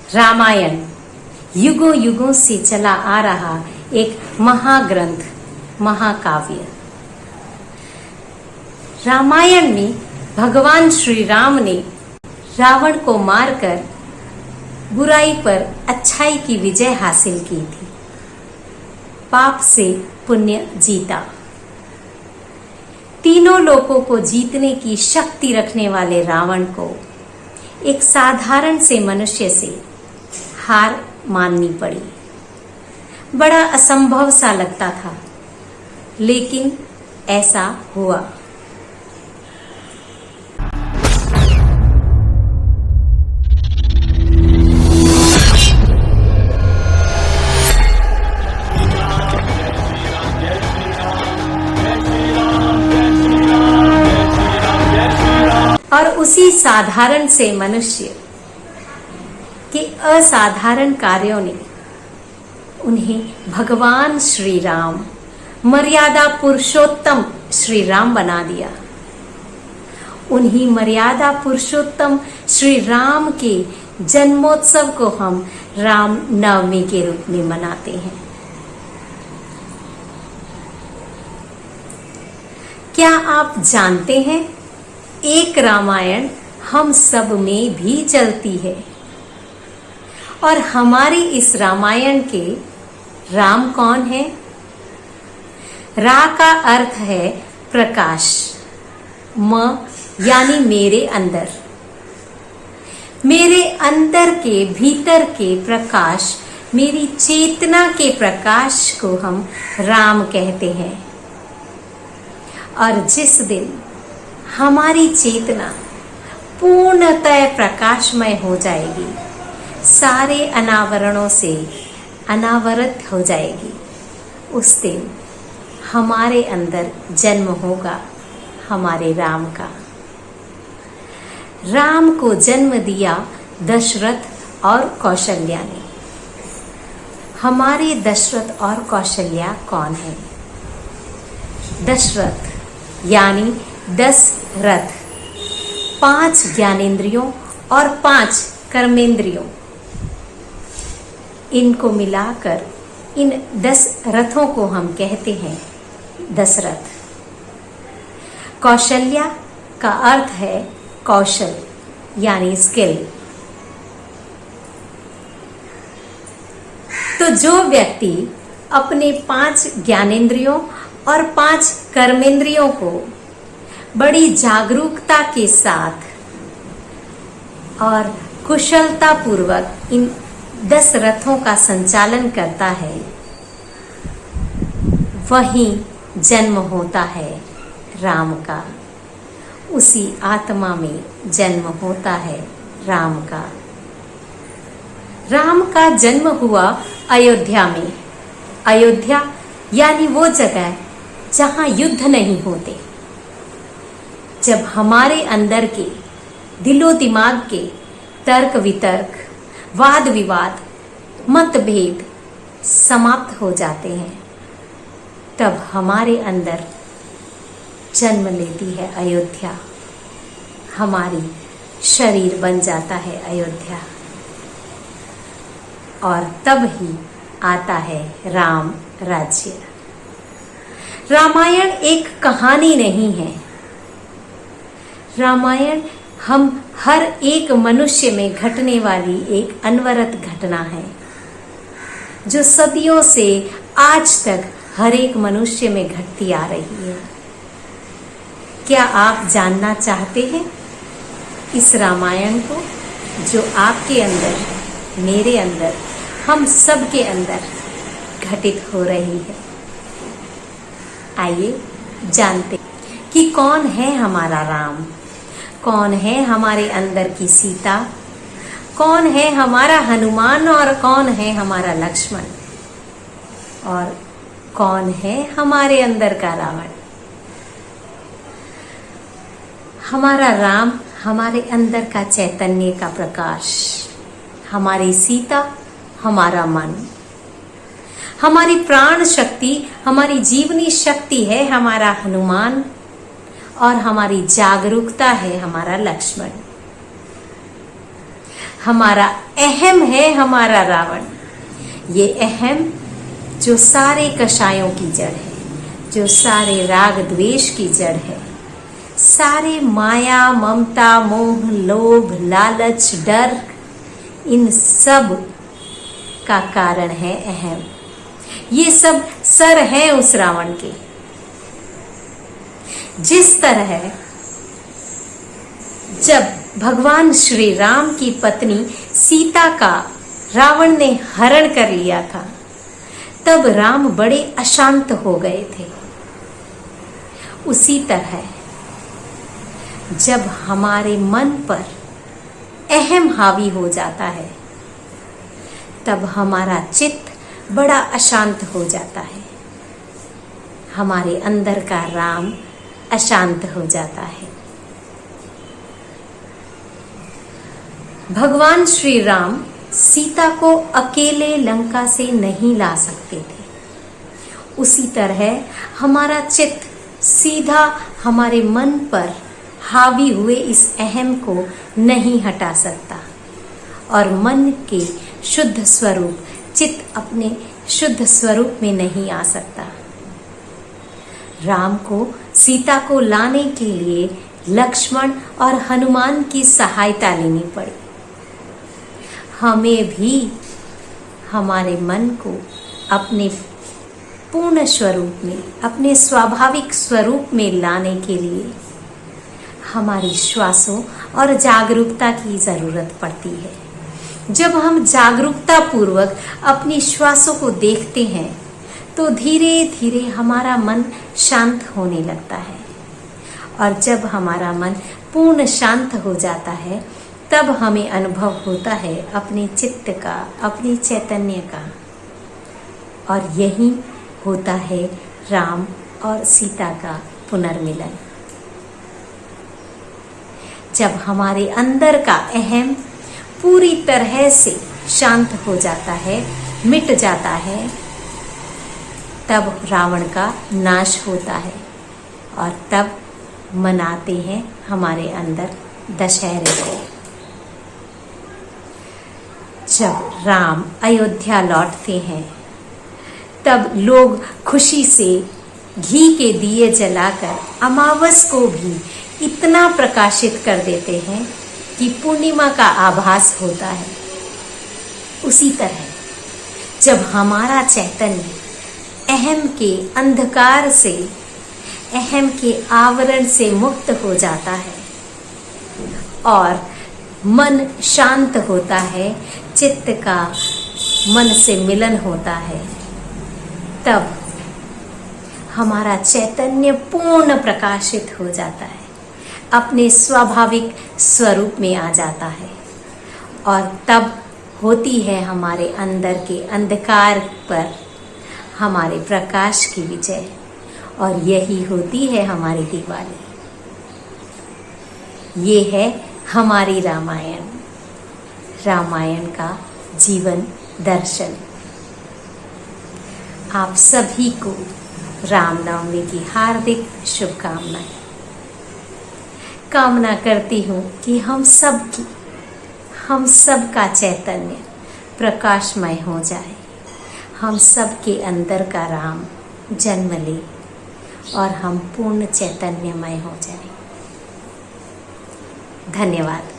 रामायण युगों युगों से चला आ रहा एक महाग्रंथ, महाकाव्य। रामायण में भगवान श्री राम ने रावण को मारकर बुराई पर अच्छाई की विजय हासिल की थी। पाप से पुण्य जीता। तीनों लोकों को जीतने की शक्ति रखने वाले रावण को एक साधारण से मनुष्य से हार माननी पड़ी। बड़ा असंभव सा लगता था, लेकिन ऐसा हुआ। और उसी साधारण से मनुष्य के असाधारण कार्यों ने उन्हें भगवान श्री राम, मर्यादा पुरुषोत्तम श्री राम बना दिया। उन्हीं मर्यादा पुरुषोत्तम श्री राम के जन्मोत्सव को हम राम नवमी के रूप में मनाते हैं। क्या आप जानते हैं, एक रामायण हम सब में भी चलती है और हमारी इस रामायण के राम कौन है? रा का अर्थ है प्रकाश, म यानी मेरे अंदर। मेरे अंदर के भीतर के प्रकाश, मेरी चेतना के प्रकाश को हम राम कहते हैं। और जिस दिन हमारी चेतना पूर्णतः प्रकाशमय हो जाएगी, सारे अनावरणों से अनावृत हो जाएगी, उस दिन हमारे अंदर जन्म होगा हमारे राम का। राम को जन्म दिया दशरथ और कौशल्या ने। हमारे दशरथ और कौशल्या कौन है? दशरथ यानी 10 रथ, 5 ज्ञानेंद्रियों और 5 कर्मेंद्रियों, इनको मिलाकर इन 10 रथों को हम कहते हैं दशरथ। कौशल्या का अर्थ है कौशल यानी स्किल। तो जो व्यक्ति अपने 5 ज्ञानेंद्रियों और 5 कर्मेंद्रियों को बड़ी जागरूकता के साथ और कुशलता पूर्वक इन 10 रथों का संचालन करता है, वहीं जन्म होता है राम का। उसी आत्मा में जन्म होता है राम का। राम का जन्म हुआ अयोध्या में। अयोध्या यानी वो जगह जहां युद्ध नहीं होते। जब हमारे अंदर के दिलो दिमाग के तर्क वितर्क, वाद विवाद, मतभेद समाप्त हो जाते हैं, तब हमारे अंदर जन्म लेती है अयोध्या। हमारी शरीर बन जाता है अयोध्या, और तब ही आता है राम राज्य। रामायण एक कहानी नहीं है। रामायण हम हर एक मनुष्य में घटने वाली एक अनवरत घटना है, जो सदियों से आज तक हर एक मनुष्य में घटती आ रही है। क्या आप जानना चाहते हैं इस रामायण को, जो आपके अंदर, मेरे अंदर, हम सब के अंदर घटित हो रही है? आइए जानते कि कौन है हमारा राम, कौन है हमारे अंदर की सीता, कौन है हमारा हनुमान और कौन है हमारा लक्ष्मण, और कौन है हमारे अंदर का रावण। हमारा राम हमारे अंदर का चैतन्य का प्रकाश, हमारी सीता हमारा मन, हमारी प्राण शक्ति, हमारी जीवनी शक्ति है हमारा हनुमान, और हमारी जागरूकता है हमारा लक्ष्मण। हमारा अहम है हमारा रावण। ये अहम जो सारे कषायों की जड़ है, जो सारे राग द्वेष की जड़ है, सारे माया ममता मोह लोभ लालच डर, इन सब का कारण है अहम। ये सब सर हैं उस रावण के। जिस तरह जब भगवान श्री राम की पत्नी सीता का रावण ने हरण कर लिया था, तब राम बड़े अशांत हो गए थे। उसी तरह जब हमारे मन पर अहम हावी हो जाता है, तब हमारा चित्त बड़ा अशांत हो जाता है, हमारे अंदर का राम अशांत हो जाता है। भगवान श्री राम सीता को अकेले लंका से नहीं ला सकते थे। उसी तरह हमारा चित्त सीधा हमारे मन पर हावी हुए इस अहम को नहीं हटा सकता और मन के शुद्ध स्वरूप, चित्त अपने शुद्ध स्वरूप में नहीं आ सकता। राम को सीता को लाने के लिए लक्ष्मण और हनुमान की सहायता लेनी पड़ी। हमें भी हमारे मन को अपने पूर्ण स्वरूप में, अपने स्वाभाविक स्वरूप में लाने के लिए हमारी श्वासों और जागरूकता की जरूरत पड़ती है। जब हम जागरूकता पूर्वक अपनी श्वासों को देखते हैं, तो धीरे धीरे हमारा मन शांत होने लगता है, और जब हमारा मन पूर्ण शांत हो जाता है, तब हमें अनुभव होता है अपने चित्त का, अपने चैतन्य का। और यही होता है राम और सीता का पुनर्मिलन। जब हमारे अंदर का अहम पूरी तरह से शांत हो जाता है, मिट जाता है, तब रावण का नाश होता है और तब मनाते हैं हमारे अंदर दशहरे को। जब राम अयोध्या लौटते हैं, तब लोग खुशी से घी के दिए जलाकर अमावस को भी इतना प्रकाशित कर देते हैं कि पूर्णिमा का आभास होता है। उसी तरह जब हमारा चैतन्य अहम के अंधकार से, अहम के आवरण से मुक्त हो जाता है और मन शांत होता है, चित्त का मन से मिलन होता है, तब हमारा चैतन्य पूर्ण प्रकाशित हो जाता है, अपने स्वाभाविक स्वरूप में आ जाता है, और तब होती है हमारे अंदर के अंधकार पर हमारे प्रकाश की विजय, और यही होती है हमारी दिवाली। ये है हमारी रामायण, रामायण का जीवन दर्शन। आप सभी को रामनवमी की हार्दिक शुभकामनाएं। कामना करती हूँ कि हम सब का चैतन्य प्रकाशमय हो जाए, हम सब के अंदर का राम जन्म ले और हम पूर्ण चैतन्यमय हो जाए। धन्यवाद।